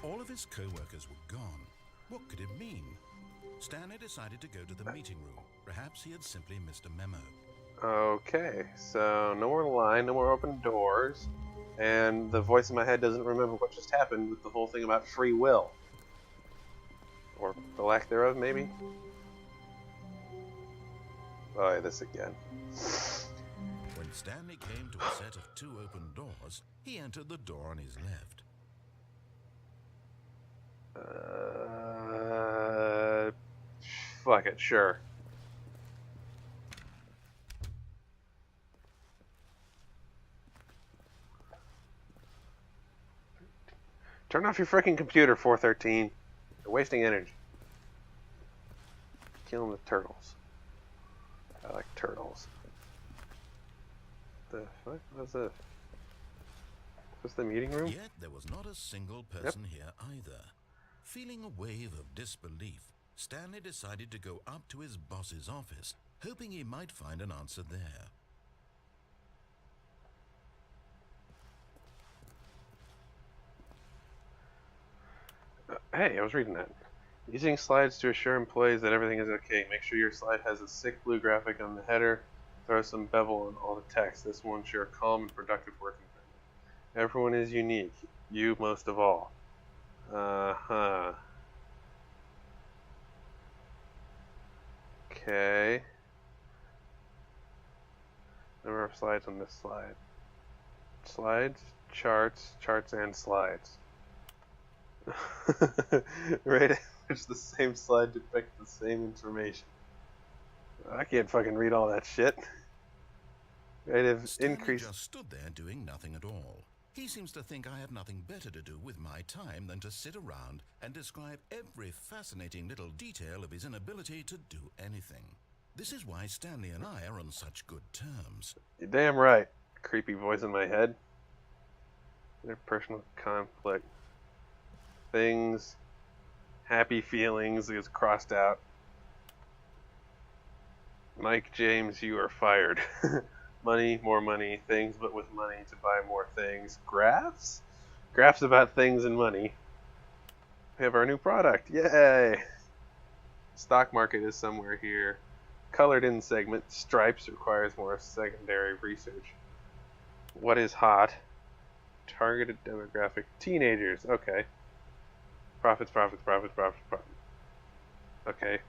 All of his co-workers were gone. What could it mean? Stanley decided to go to the meeting room. Perhaps he had simply missed a memo. Okay, so no more line, no more open doors, and the voice in my head doesn't remember what just happened with the whole thing about free will. Or the lack thereof, maybe? Oh, yeah, this again. When Stanley came to a set of 2 open doors, he entered the door on his left. Fuck it, sure. Turn off your freaking computer, 413. You're wasting energy. Killing the turtles. I like turtles. The fuck? What's this? Is this the meeting room? Yet there was not a single person here either. Feeling a wave of disbelief, Stanley decided to go up to his boss's office, hoping he might find an answer there. Hey, I was reading that. Using slides to assure employees that everything is okay. Make sure your slide has a sick blue graphic on the header. Throw some bevel on all the text. This will ensure a calm and productive work environment. Everyone is unique. You most of all. Uh-huh. Okay. Number of slides on this slide. Slides, charts, and slides. Right, it's the same slide depict the same information. I can't fucking read all that shit. Right, if Stanley just stood there doing nothing at all. He seems to think I have nothing better to do with my time than to sit around and describe every fascinating little detail of his inability to do anything. This is why Stanley and I are on such good terms. You're damn right. Creepy voice in my head. Interpersonal conflict. Things. Happy feelings is crossed out. Mike James, you are fired. Money, more money, things, but with money to buy more things. Graphs? Graphs about things and money. We have our new product. Yay! Stock market is somewhere here. Colored in segment. Stripes requires more secondary research. What is hot? Targeted demographic. Teenagers. Okay. Profits. Okay.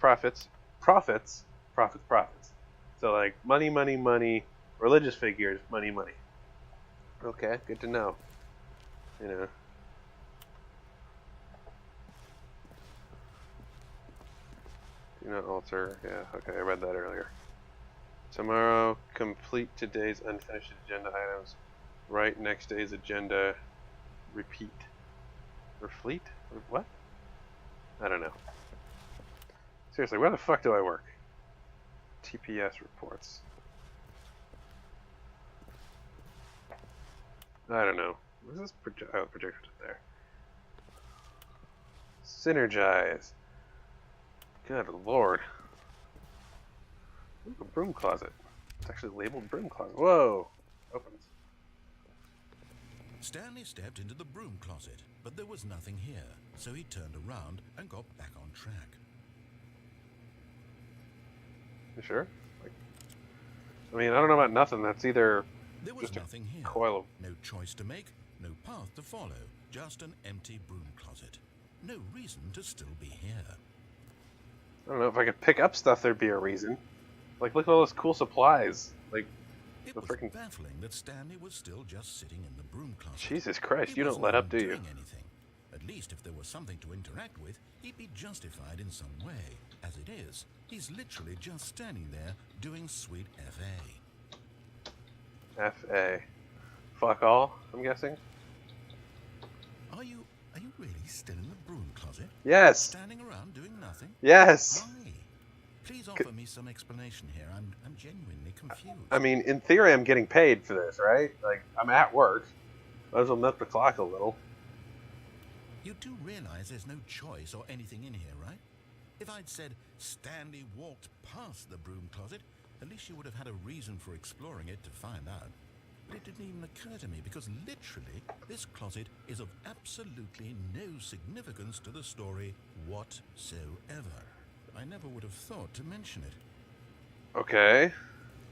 Profits. So like money, religious figures, money. Okay, good to know. You know. Do not alter. Yeah, okay, I read that earlier. Tomorrow, complete today's unfinished agenda items. Write next day's agenda. Repeat. Refleet? What? I don't know. Seriously, where the fuck do I work? TPS reports. I don't know. Where's this projector there? Synergize. Good lord. Ooh, a broom closet. It's actually labeled broom closet. Whoa! Opens. Stanley stepped into the broom closet, but there was nothing here, so he turned around and got back on track. You sure? Like, I mean, I don't know about nothing. That's either there was just nothing here. Coil of... No choice to make, no path to follow, just an empty broom closet. No reason to still be here. I don't know, if I could pick up stuff, there'd be a reason. Like, look at all those cool supplies. Like, it the was freaking... baffling that Stanley was still just sitting in the broom closet. Jesus Christ, He you don't let up, do you? doing anything. At least if there was something to interact with, he'd be justified in some way. As it is, he's literally just standing there doing sweet FA. F.A. Fuck all, I'm guessing? Are you really still in the broom closet? Yes! Standing around doing nothing? Yes! Why? Please offer me some explanation here. I'm genuinely confused. I mean, in theory, I'm getting paid for this, right? Like, I'm at work. Might as well milk the clock a little. You do realize there's no choice or anything in here, right? If I'd said Stanley walked past the broom closet, at least you would have had a reason for exploring it to find out. But it didn't even occur to me because literally this closet is of absolutely no significance to the story whatsoever. I never would have thought to mention it. Okay.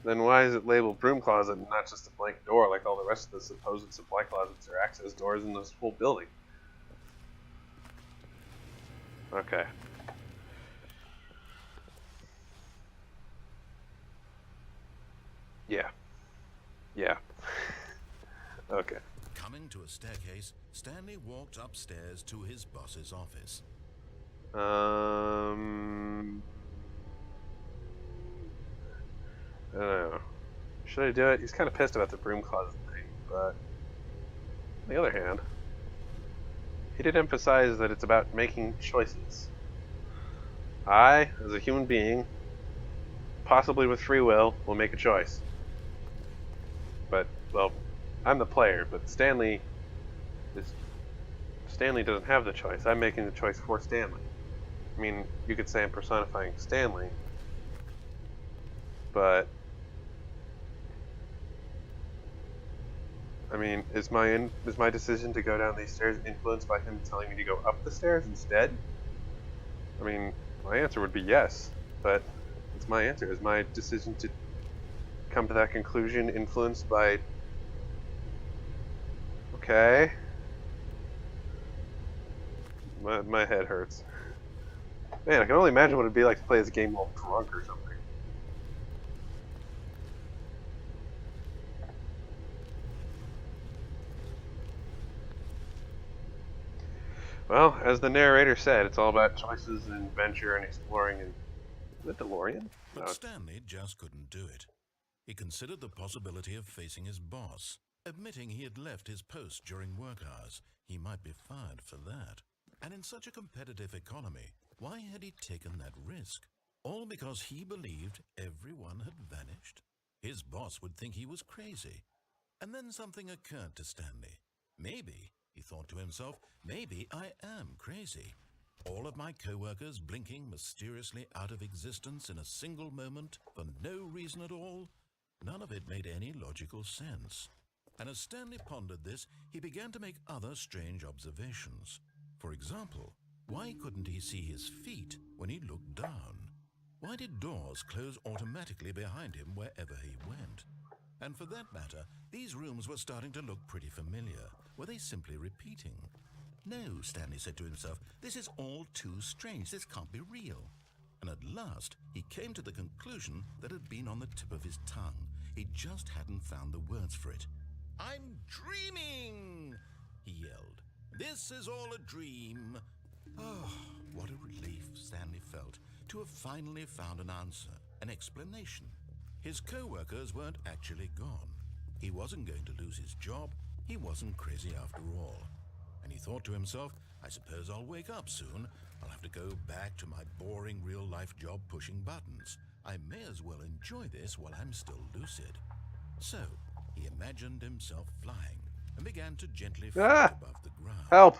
Then why is it labeled broom closet and not just a blank door like all the rest of the supposed supply closets or access doors in this whole building? Okay. Yeah. Yeah. Okay. Coming to a staircase, Stanley walked upstairs to his boss's office. I don't know. Should I do it? He's kind of pissed about the broom closet thing, but on the other hand, he did emphasize that it's about making choices. I, as a human being, possibly with free will make a choice. But, well, I'm the player, but Stanley doesn't have the choice. I'm making the choice for Stanley. I mean, you could say I'm personifying Stanley, but I mean, is my decision to go down these stairs influenced by him telling me to go up the stairs instead? I mean, my answer would be yes, but it's my answer. Is my decision to come to that conclusion influenced by... Okay. My head hurts. Man, I can only imagine what it'd be like to play this game while drunk or something. Well, as the narrator said, it's all about choices and adventure and exploring and... The DeLorean? No. But Stanley just couldn't do it. He considered the possibility of facing his boss, admitting he had left his post during work hours. He might be fired for that. And in such a competitive economy, why had he taken that risk? All because he believed everyone had vanished? His boss would think he was crazy. And then something occurred to Stanley. Maybe, he thought to himself, maybe I am crazy. All of my co-workers blinking mysteriously out of existence in a single moment for no reason at all? None of it made any logical sense. And as Stanley pondered this, he began to make other strange observations. For example, why couldn't he see his feet when he looked down? Why did doors close automatically behind him wherever he went? And for that matter, these rooms were starting to look pretty familiar. Were they simply repeating? No, Stanley said to himself, this is all too strange. This can't be real. And at last, he came to the conclusion that had been on the tip of his tongue. He just hadn't found the words for it. I'm dreaming, he yelled. This is all a dream. Oh, what a relief Stanley felt to have finally found an answer, an explanation. His co-workers weren't actually gone. He wasn't going to lose his job. He wasn't crazy after all. And he thought to himself, I suppose I'll wake up soon. I'll have to go back to my boring real-life job pushing buttons. I may as well enjoy this while I'm still lucid. So, he imagined himself flying and began to gently float above the ground. Help!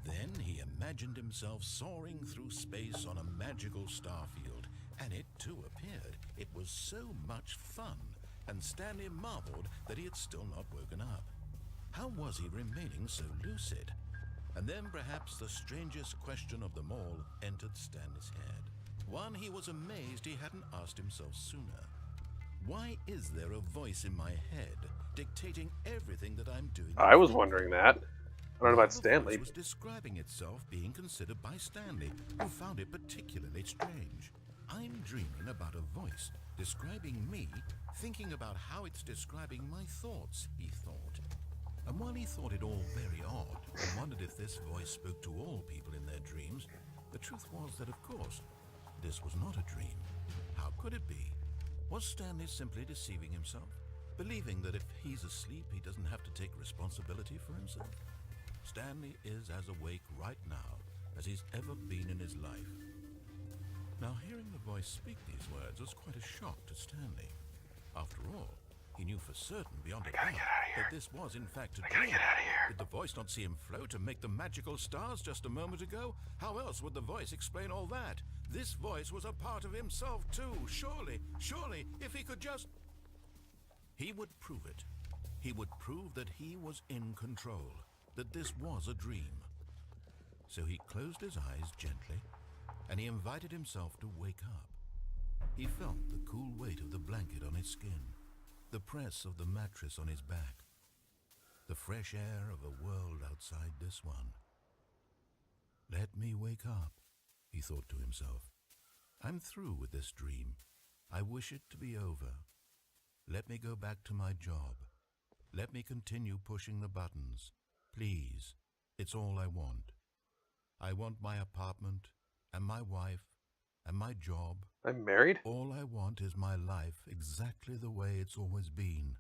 Then he imagined himself soaring through space on a magical starfield, and it too appeared. It was so much fun, and Stanley marveled that he had still not woken up. How was he remaining so lucid? And then perhaps the strangest question of them all entered Stanley's head. One he was amazed he hadn't asked himself sooner. Why is there a voice in my head dictating everything that I'm doing? I was wondering that. I don't know about Stanley. The voice was describing itself being considered by Stanley, who found it particularly strange. I'm dreaming about a voice describing me, thinking about how it's describing my thoughts, he thought. And while he thought it all very odd, and wondered if this voice spoke to all people in their dreams, the truth was that, of course, this was not a dream. How could it be? Was Stanley simply deceiving himself, believing that if he's asleep, he doesn't have to take responsibility for himself? Stanley is as awake right now as he's ever been in his life. Now, hearing the voice speak these words was quite a shock to Stanley. After all, he knew for certain beyond a doubt that this was in fact a dream. Did the voice not see him float and make the magical stars just a moment ago? How else would the voice explain all that? This voice was a part of himself too. Surely, if he could just... He would prove it. He would prove that he was in control, that this was a dream. So he closed his eyes gently, and he invited himself to wake up. He felt the cool weight of the blanket on his skin, the press of the mattress on his back, the fresh air of a world outside this one. Let me wake up, he thought to himself. I'm through with this dream. I wish it to be over. Let me go back to my job. Let me continue pushing the buttons. Please, it's all I want. I want my apartment, and my wife, and my job. I'm married? All I want is my life exactly the way it's always been.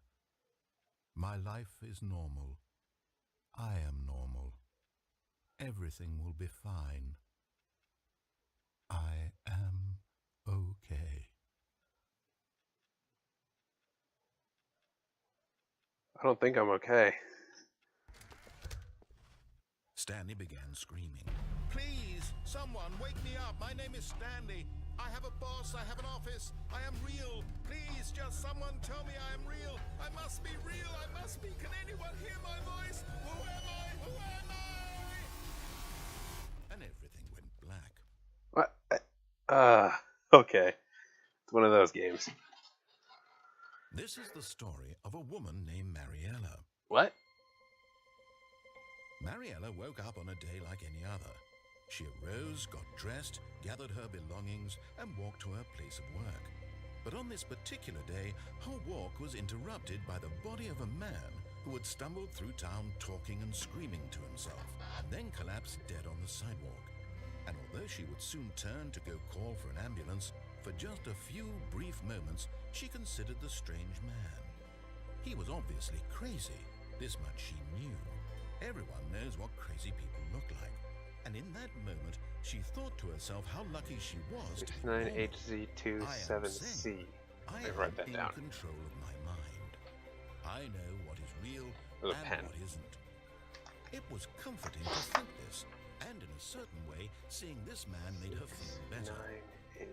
My life is normal. I am normal. Everything will be fine. I am okay. I don't think I'm okay. Stanley began screaming. Please, someone, wake me up. My name is Stanley. I have a boss. I have an office. I am real. Please, just someone tell me I am real. I must be real. I must be. Can anyone hear my voice? Who am I? Who am I? And everything went black. What? Okay. It's one of those games. This is the story of a woman named Mariella. What? Mariella woke up on a day like any other. She arose, got dressed, gathered her belongings, and walked to her place of work. But on this particular day, her walk was interrupted by the body of a man who had stumbled through town talking and screaming to himself, and then collapsed dead on the sidewalk. And although she would soon turn to go call for an ambulance, for just a few brief moments, she considered the strange man. He was obviously crazy. This much she knew. Everyone knows what crazy people look like. And in that moment, she thought to herself how lucky she was to be born. 69HZ27C. I write that am down. in control of my mind. I know what is real With a and pen. what isn't. It was comforting to think this, and in a certain way, seeing this man made her feel better.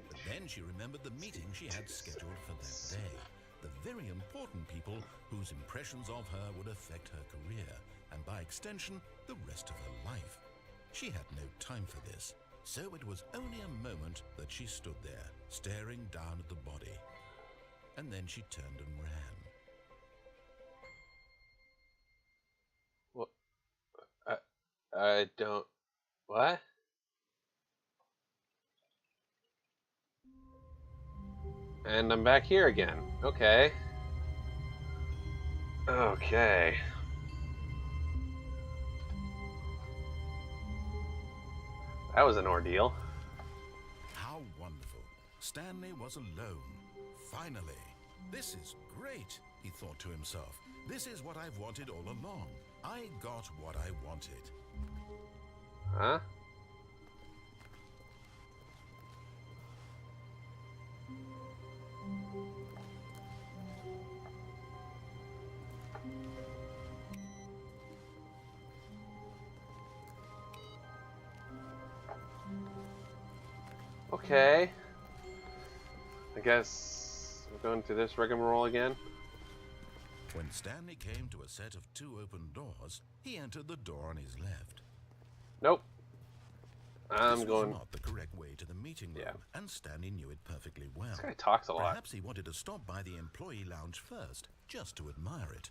But then she remembered the meeting she had scheduled for that day. The very important people whose impressions of her would affect her career, and by extension, the rest of her life. She had no time for this, so it was only a moment that she stood there, staring down at the body. And then she turned and ran. What? I don't... What? And I'm back here again. Okay. Okay. That was an ordeal. How wonderful. Stanley was alone. Finally. This is great, he thought to himself. This is what I've wanted all along. I got what I wanted. Huh? Okay. I guess we're going to this rigmarole again. When Stanley came to a set of 2 open doors, he entered the door on his left. Nope. This I'm was going... not the correct way to the meeting room, Yeah. and Stanley knew it perfectly well. This guy talks a lot. Perhaps he wanted to stop by the employee lounge first, just to admire it.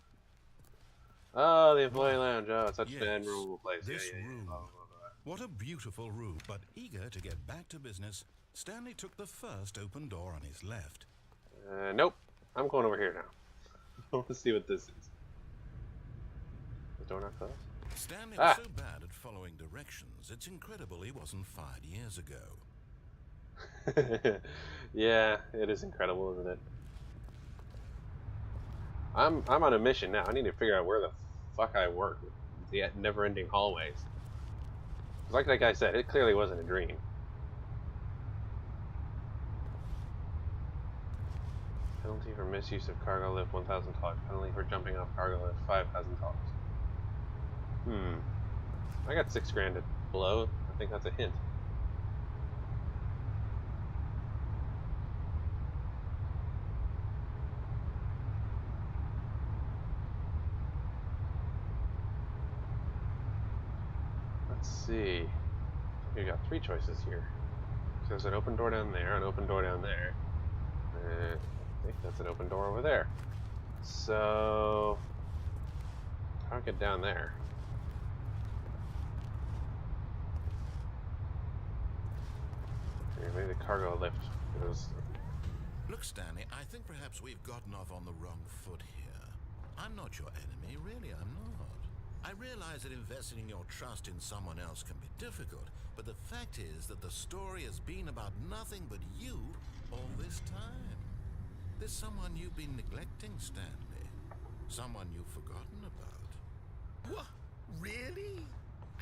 Oh, the employee lounge. Oh, it's such Yes, an admirable place. this Yeah. room. Blah, blah, blah. What a beautiful room, but eager to get back to business, Stanley took the first open door on his left. Nope. I'm going over here now. I want to see what this is. The door not closed? Stanley was so bad at following directions, it's incredible he wasn't fired years ago. Yeah, it is incredible, isn't it? I'm on a mission now. I need to figure out where the fuck I work. The never-ending hallways. Like that guy said, it clearly wasn't a dream. Penalty for misuse of cargo lift, $1,000. Penalty for jumping off cargo lift, $5,000. I got $6,000 to blow. I think that's a hint. Let's see. We got 3 choices here. So there's an open door down there, an open door down there. And I think that's an open door over there. So how do I get down there? Maybe the cargo lift goes. Look, Stanley, I think perhaps we've gotten off on the wrong foot here. I'm not your enemy, really, I'm not. I realize that investing your trust in someone else can be difficult, but the fact is that the story has been about nothing but you all this time. There's someone you've been neglecting, Stanley. Someone you've forgotten about. What? Really?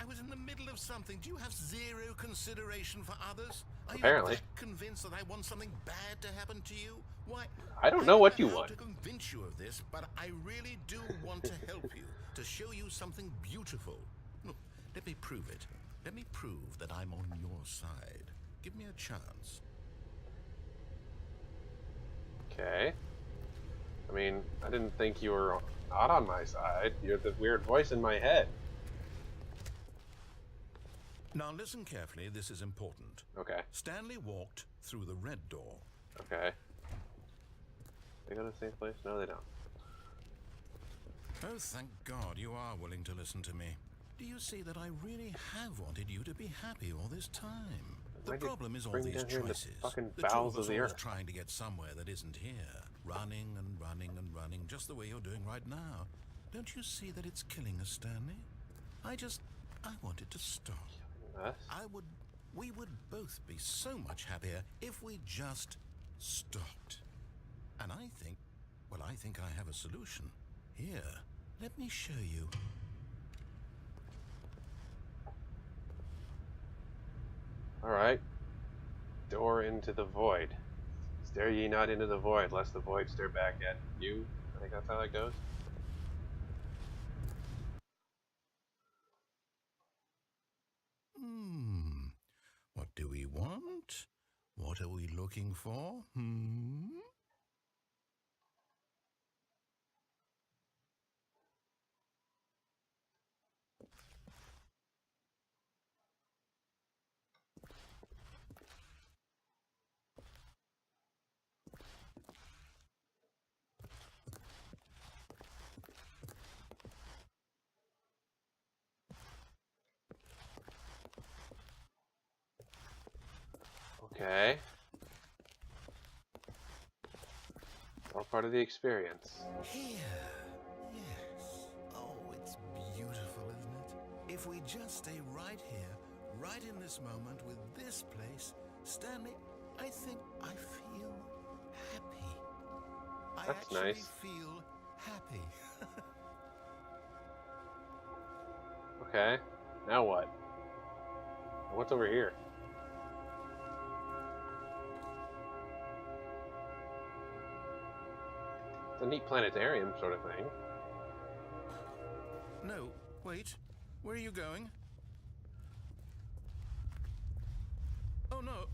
I was in the middle of something. Do you have zero consideration for others? Are Apparently. you that convinced that I want something bad to happen to you? Why? I don't know what you how want. to convince you of this, but I really do want to help you, to show you something beautiful. Look, let me prove it. Let me prove that I'm on your side. Give me a chance. Okay. I mean, I didn't think you were not on my side. You're the weird voice in my head. Now listen carefully, this is important. Okay. Stanley walked through the red door. Okay. They go to the same place? No, they don't. Oh, thank God you are willing to listen to me. Do you see that I really have wanted you to be happy all this time? The problem is all these choices. The bowels of the earth. Trying to get somewhere that isn't here. Running and running and running, just the way you're doing right now. Don't you see that it's killing us, Stanley? I want it to stop. Us? We would both be so much happier if we just stopped. And I think I have a solution. Here, let me show you. Alright. Door into the void. Stare ye not into the void, lest the void stare back at you. I think that's how that goes. What do we want? What are we looking for? Okay. All part of the experience. Here. Yes. Oh, it's beautiful, isn't it? If we just stay right here, right in this moment with this place, Stanley, I think I feel happy. That's I actually nice. feel happy. Okay. Now what? What's over here? It's a neat planetarium sort of thing. No, wait. Where are you going? Oh no.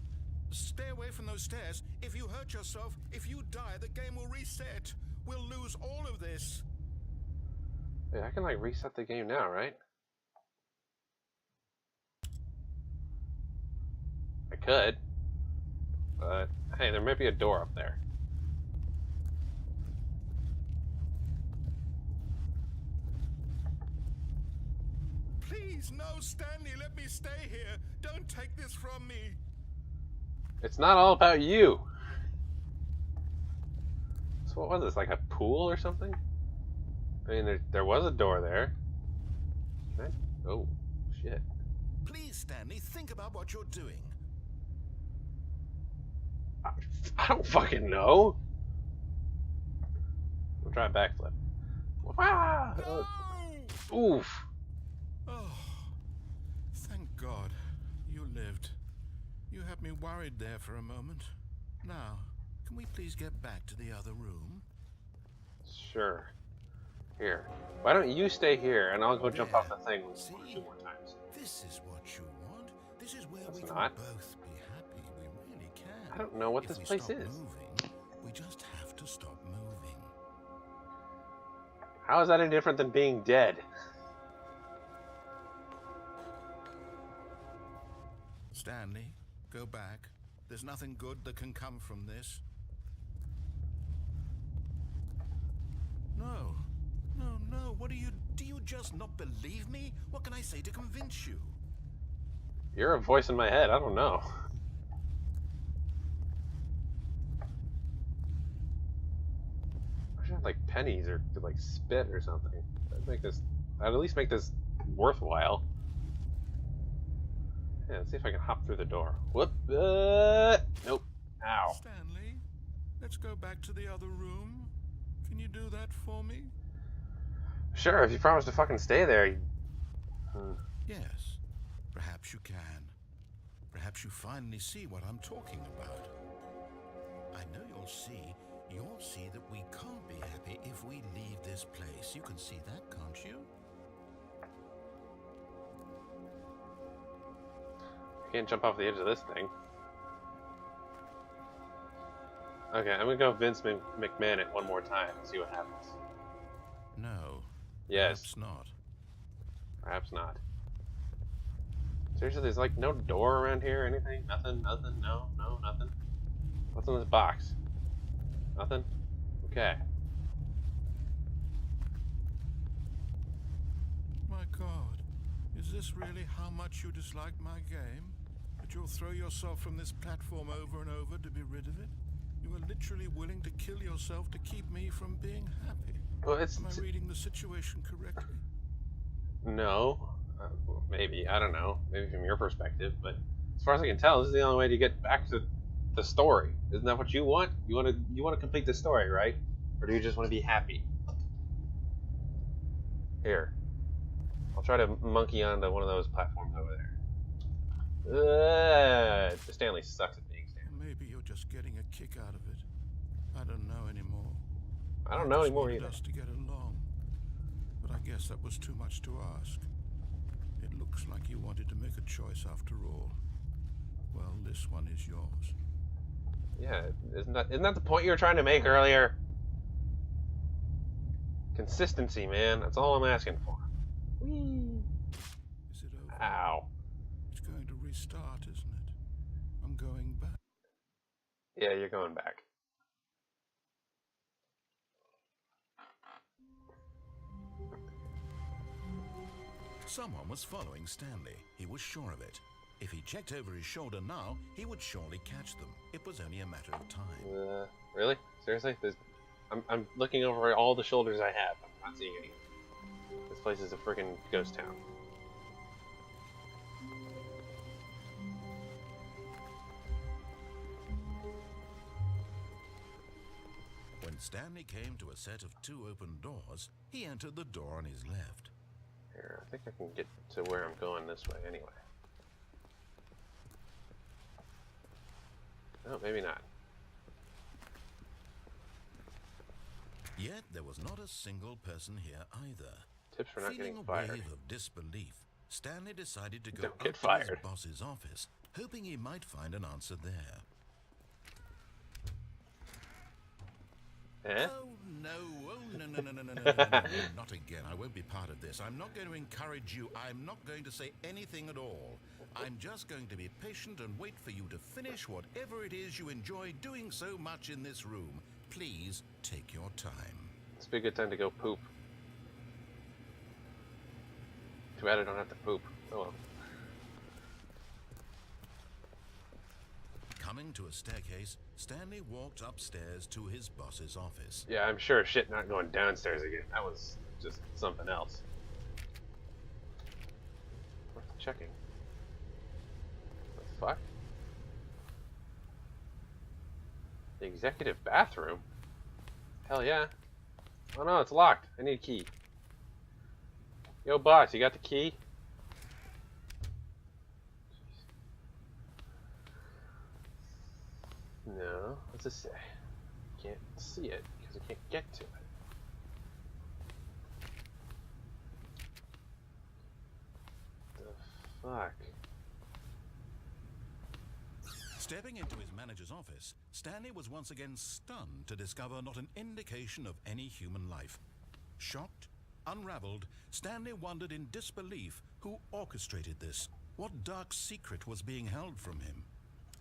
Stay away from those stairs. If you hurt yourself, if you die, the game will reset. We'll lose all of this. Wait, I can like reset the game now, right? I could. But hey, there might be a door up there. Please, no, Stanley, let me stay here. Don't take this from me. It's not all about you. So what was this, like a pool or something? I mean, there was a door there. Can I? Oh, shit. Please, Stanley, think about what you're doing. I don't fucking know. I'll try a backflip. Ah! No! Oof. Oh, thank God you lived. You had me worried there for a moment. Now, can we please get back to the other room? Sure. Here. Why don't you stay here and I'll go jump off the thing See? 2 more times. This is what you want. This is where That's we can not. both be happy. We really can. I don't know what If this we place stop is. moving, we just have to stop moving. How is that any different than being dead? Stanley, go back. There's nothing good that can come from this. No. No, no. What do you just not believe me? What can I say to convince you? You're a voice in my head. I don't know. I should have like pennies or like spit or something. I'd at least make this worthwhile. Yeah, let's see if I can hop through the door. Whoop. Nope. Ow. Stanley, let's go back to the other room. Can you do that for me? Sure, if you promise to fucking stay there. Yes, perhaps you can. Perhaps you finally see what I'm talking about. I know you'll see that we can't be happy if we leave this place. You can see that, can't you? Can't jump off the edge of this thing. Okay, I'm gonna go Vince McMahon it one more time and see what happens. No. Yes. Perhaps not. Perhaps not. Seriously, there's like no door around here or anything? Nothing? Nothing? No, nothing? What's in this box? Nothing? Okay. My God, is this really how much you dislike my game? That you'll throw yourself from this platform over and over to be rid of it? You are literally willing to kill yourself to keep me from being happy. Well, Am I reading the situation correctly? No. Well, maybe. I don't know. Maybe from your perspective, but as far as I can tell, this is the only way to get back to the story. Isn't that what you want? You want to complete the story, right? Or do you just want to be happy? Here. I'll try to monkey onto one of those platforms over there. Stanley sucks at being Stanley. Maybe you're just getting a kick out of it. I don't know anymore. I don't know anymore either. either. Us to get along, but I guess that was too much to ask. It looks like you wanted to make a choice after all. Well, this one is yours. Yeah, isn't that the point you were trying to make earlier? Consistency, man. That's all I'm asking for. Whee! Is it over? Ow. It's going to restart, isn't it? I'm going back. Yeah, you're going back. Someone was following Stanley. He was sure of it. If he checked over his shoulder now, he would surely catch them. It was only a matter of time. Really? Seriously? I'm looking over all the shoulders I have. I'm not seeing any. This place is a freaking ghost town. When Stanley came to a set of 2 open doors, he entered the door on his left. Here, I think I can get to where I'm going this way anyway. No, maybe not. Yet there was not a single person here either. Tips for not Feeling getting a fired. wave of disbelief, Stanley decided to go Don't up get to fired. his boss's office, hoping he might find an answer there. Eh? Oh, no. Oh, no, not again. I won't be part of this. I'm not going to encourage you. I'm not going to say anything at all. I'm just going to be patient and wait for you to finish whatever it is you enjoy doing so much in this room. Please take your time. This would be a good time to go poop. Too bad I don't have to poop. Oh well. Coming to a staircase, Stanley walked upstairs to his boss's office. Yeah, I'm sure shit not going downstairs again. That was just something else. Worth checking. What the fuck? The executive bathroom? Hell yeah. Oh no, it's locked. I need a key. Yo, boss, you got the key? No, what's it say? Can't see it because I can't get to it. The fuck? Stepping into his manager's office, Stanley was once again stunned to discover not an indication of any human life. Shocked, unraveled, Stanley wondered in disbelief who orchestrated this. What dark secret was being held from him?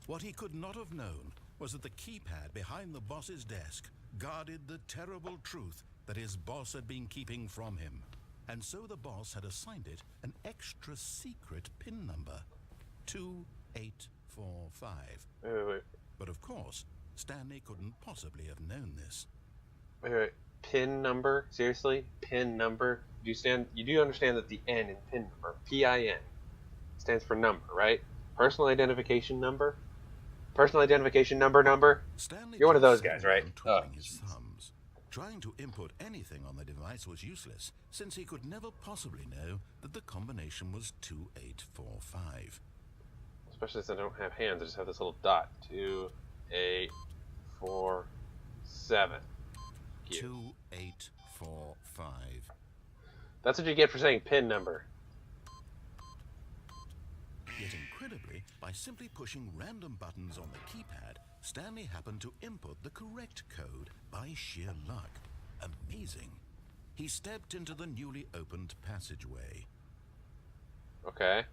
What he could not have known was that the keypad behind the boss's desk guarded the terrible truth that his boss had been keeping from him. And so the boss had assigned it an extra secret PIN number, 2845. Wait. But of course, Stanley couldn't possibly have known this. Wait. PIN number? Seriously? PIN number? You do understand that the N in PIN number, PIN, stands for number, right? Personal identification number? Personal identification number? Stanley You're one of those guys, right? Twiddling his thumbs. Trying to input anything on the device was useless, since he could never possibly know that the combination was 2845. Especially since I don't have hands, I just have this little dot. 2, 8, 4, 7. 2845. That's what you get for saying PIN number. Yet incredibly, by simply pushing random buttons on the keypad, Stanley happened to input the correct code by sheer luck. Amazing. He stepped into the newly opened passageway. Okay.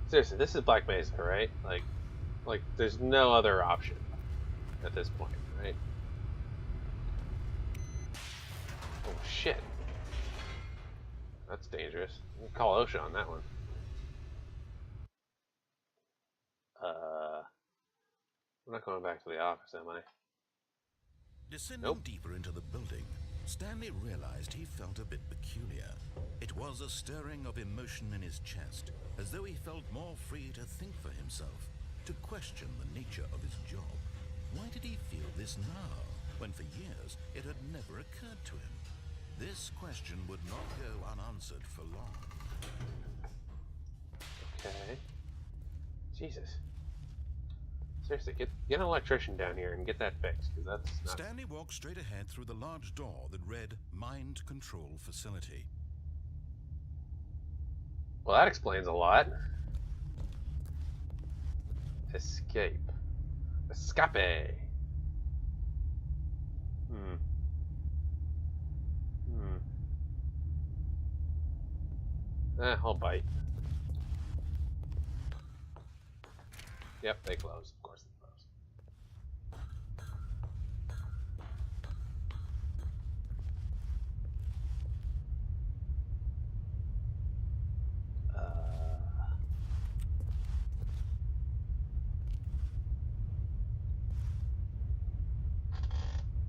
Seriously, this is Black Mesa, right? Like there's no other option at this point, right? Oh shit. That's dangerous. You can call OSHA on that one. I'm not going back to the office, am I? Descending deeper into the building, Stanley realized he felt a bit peculiar. It was a stirring of emotion in his chest, as though he felt more free to think for himself, to question the nature of his job. Why did he feel this now, when for years it had never occurred to him? This question would not go unanswered for long. Okay. Jesus. Seriously, get an electrician down here and get that fixed, because that's not... Stanley walked straight ahead through the large door that read Mind Control Facility. Well, that explains a lot. Escape. Escape. I'll bite. Yep, they close. Of course they close.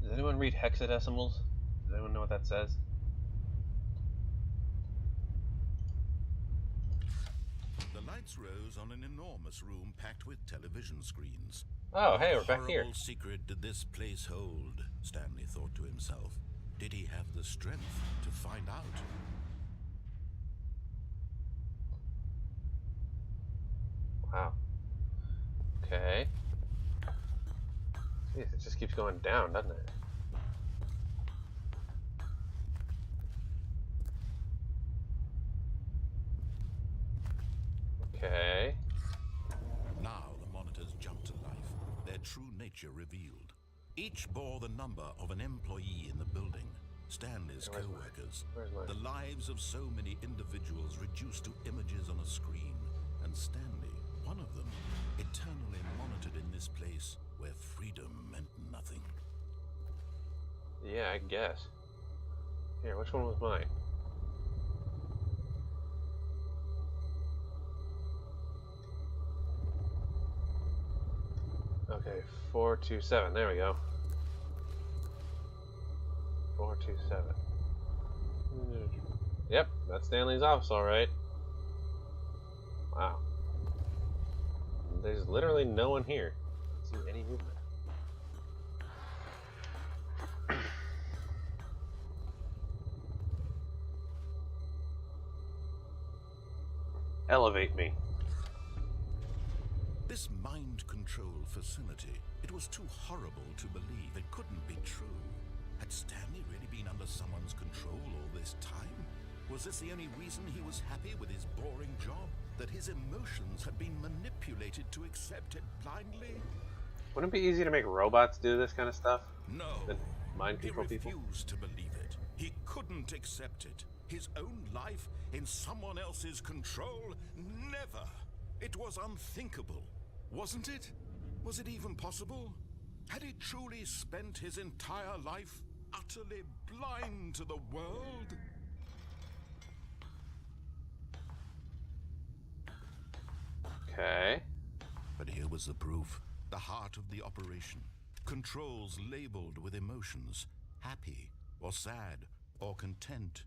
Does anyone read hexadecimals? Does anyone know what that says? The lights rose on an enormous room packed with television screens. Oh, hey, we're back here. What horrible secret did this place hold? Stanley thought to himself. Did he have the strength to find out? Wow. Okay. Jeez, it just keeps going down, doesn't it? Okay. Now the monitors jumped to life, their true nature revealed. Each bore the number of an employee in the building, Stanley's co-workers, the lives of so many individuals reduced to images on a screen, and Stanley, one of them, eternally monitored in this place where freedom meant nothing. Yeah, I guess. Here, which one was mine? Okay, 427. There we go. 427. Yep, that's Stanley's office, all right. Wow. There's literally no one here. I don't see any movement. Elevate me. This mind control facility, it was too horrible to believe. It couldn't be true. Had Stanley really been under someone's control all this time? Was this the only reason he was happy with his boring job? That his emotions had been manipulated to accept it blindly? Wouldn't it be easy to make robots do this kind of stuff? No. mind He control people? refused to believe it. He couldn't accept it. His own life in someone else's control? Never! It was unthinkable, wasn't it? Was it even possible? Had he truly spent his entire life utterly blind to the world? Okay. But here was the proof. The heart of the operation. Controls labeled with emotions. Happy, or sad, or content.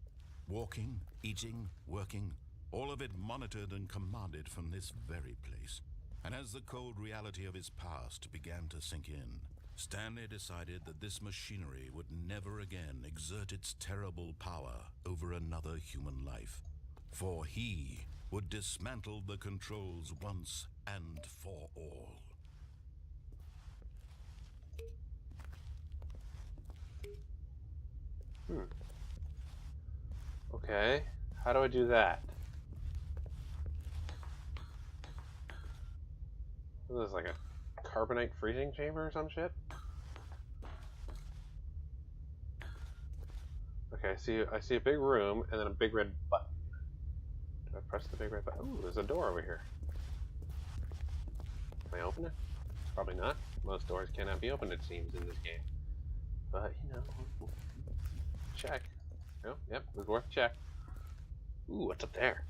Walking, eating, working. All of it monitored and commanded from this very place. And as the cold reality of his past began to sink in, Stanley decided that this machinery would never again exert its terrible power over another human life. For he would dismantle the controls once and for all. Okay. How do I do that? What is this, like a carbonite freezing chamber or some shit? Okay, I see a big room and then a big red button. Do I press the big red button? Ooh, there's a door over here. Can I open it? Probably not. Most doors cannot be opened, it seems, in this game. But, you know, check. Oh, yep, it was worth a check. Ooh, what's up there?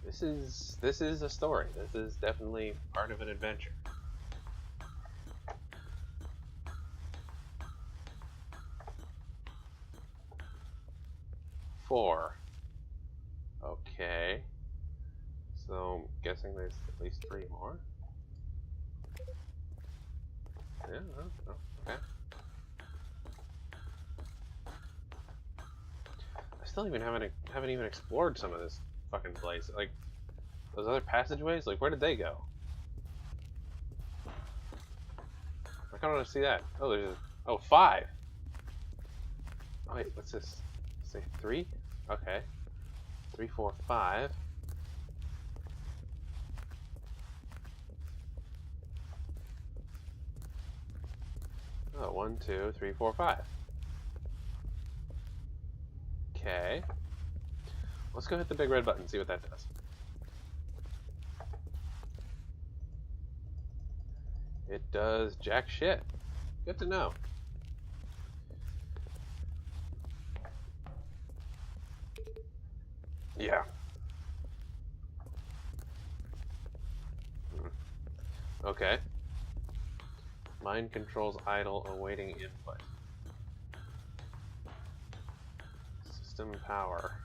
This is a story. This is definitely part of an adventure. Four. Okay. So I'm guessing there's at least 3 more. Yeah, okay. I still haven't even explored some of this fucking place. Like those other passageways, like where did they go? I kind of want to see that. Oh, there's 5. Oh wait, what's this? Say 3? Okay. 3, 4, 5. Oh, 1, 2, 3, 4, 5. Okay. Let's go hit the big red button and see what that does. It does jack shit. Good to know. Yeah. Okay. Mind controls idle, awaiting input. System power.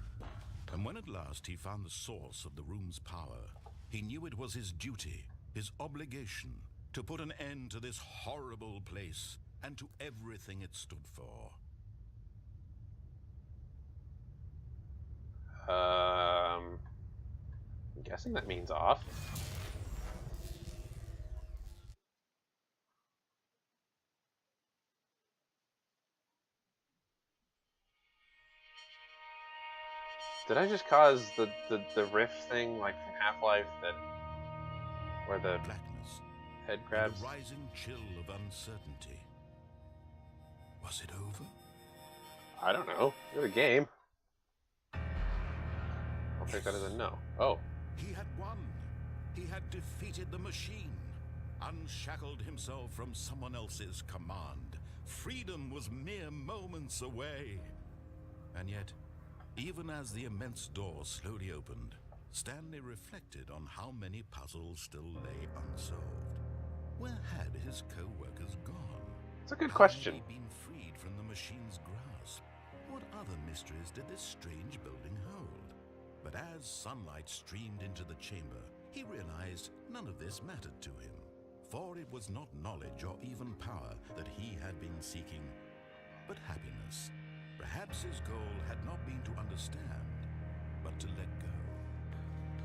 And when at last he found the source of the room's power, he knew it was his duty, his obligation, to put an end to this horrible place and to everything it stood for. I'm guessing that means off. Did I just cause the rift thing like from Half-Life where the Blackness, head and grabs? a rising chill of uncertainty. Was it over? I don't know. You're the game. I'll take that as a no. Oh. He had won. He had defeated the machine, unshackled himself from someone else's command. Freedom was mere moments away. And yet, even as the immense door slowly opened, Stanley reflected on how many puzzles still lay unsolved. Where had his co-workers gone? It's a good Had question. he been freed from the machine's grasp? What other mysteries did this strange building hold? But as sunlight streamed into the chamber, he realized none of this mattered to him, for it was not knowledge or even power that he had been seeking, but happiness. Perhaps his goal had not been to understand, but to let go.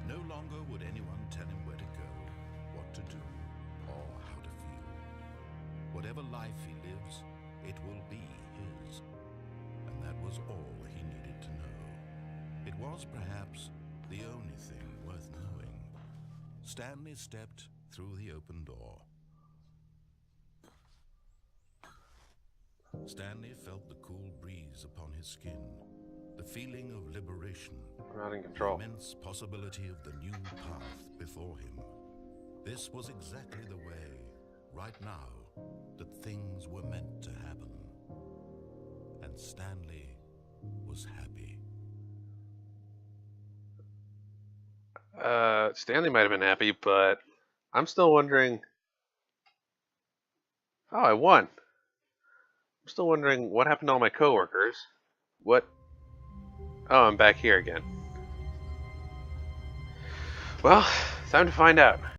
No longer would anyone tell him where to go, what to do, or how to feel. Whatever life he lives, it will be his. And that was all he needed to know. It was perhaps the only thing worth knowing. Stanley stepped through the open door. Stanley felt the cool breeze upon his skin, the feeling of liberation, I'm not in the control. immense possibility of the new path before him. This was exactly the way, right now, that things were meant to happen. And Stanley was happy. Stanley might have been happy, but I'm still wondering. Oh, I won. I'm still wondering what happened to all my coworkers. What? Oh, I'm back here again. Well, time to find out.